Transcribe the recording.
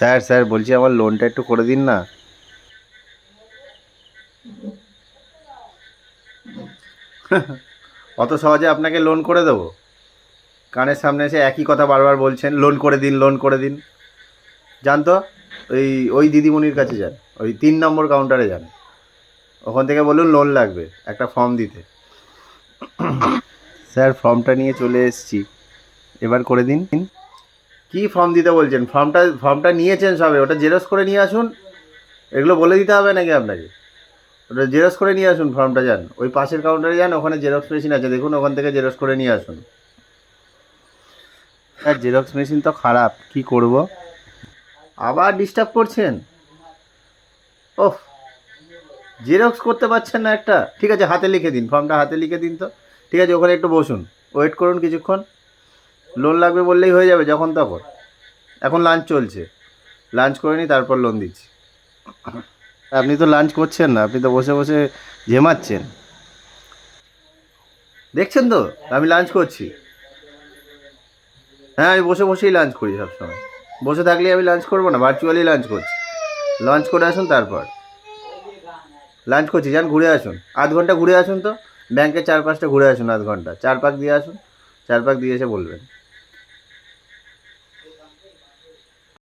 Sir sir বলছি আমার লোনটা একটু করে দিন না। অত সহজে আপনাকে লোন করে দেবো? কানের সামনে এসে একই কথা বারবার বলছেন, লোন করে দিন লোন করে দিন। যান তো, ওই ওই দিদিমণির কাছে যান, ওই 3 নম্বর কাউন্টারে যান। ওখান থেকে বলুন লোন লাগবে, একটা ফর্ম দিতে। স্যার ফর্মটা নিয়ে চলে এসেছি, এবার করে দিন। কি ফর্ম দিতে বলছেন? ফর্মটা নিয়েছেন সবে, ওটা জেরক্স করে নিয়ে আসুন। এগুলো বলে দিতে হবে নাকি আপনাকে? ওটা জেরক্স করে নিয়ে আসুন ফর্মটা। যান ওই পাশের কাউন্টারে যান, ওখানে জেরক্স মেশিন আছে দেখুন, ওখান থেকে জেরক্স করে নিয়ে আসুন। স্যার জেরক্স মেশিন তো খারাপ, কি করব? আবার ডিস্টার্ব করছেন? ওহ, জেরক্স করতে পারছেন না একটা? ঠিক আছে হাতে লিখে দিন, ফর্মটা হাতে লিখে দিন তো। ঠিক আছে ওখানে একটু বসুন, ওয়েট করুন কিছুক্ষণ। লোন লাগবে বললেই হয়ে যাবে যখন তখন। এখন লাঞ্চ চলছে, লাঞ্চ করে নিই তারপর লোন দিচ্ছি। আপনি তো লাঞ্চ করছেন না, আপনি তো বসে বসে ঝেমাচ্ছেন। দেখছেন তো আমি লাঞ্চ করছি। হ্যাঁ আমি বসে বসেই লাঞ্চ করি সবসময়। বসে থাকলে আমি লাঞ্চ করবো না? ভার্চুয়ালি লাঞ্চ করছি। লাঞ্চ করে আসুন তারপর। লাঞ্চ করছি, যান ঘুরে আসুন, আধ ঘন্টা ঘুরে আসুন তো। ব্যাংকের চারপাশটা ঘুরে আসুন, আধ ঘন্টা 4 পাক দিয়ে আসুন। 4 পাক দিয়ে এসে বলবেন।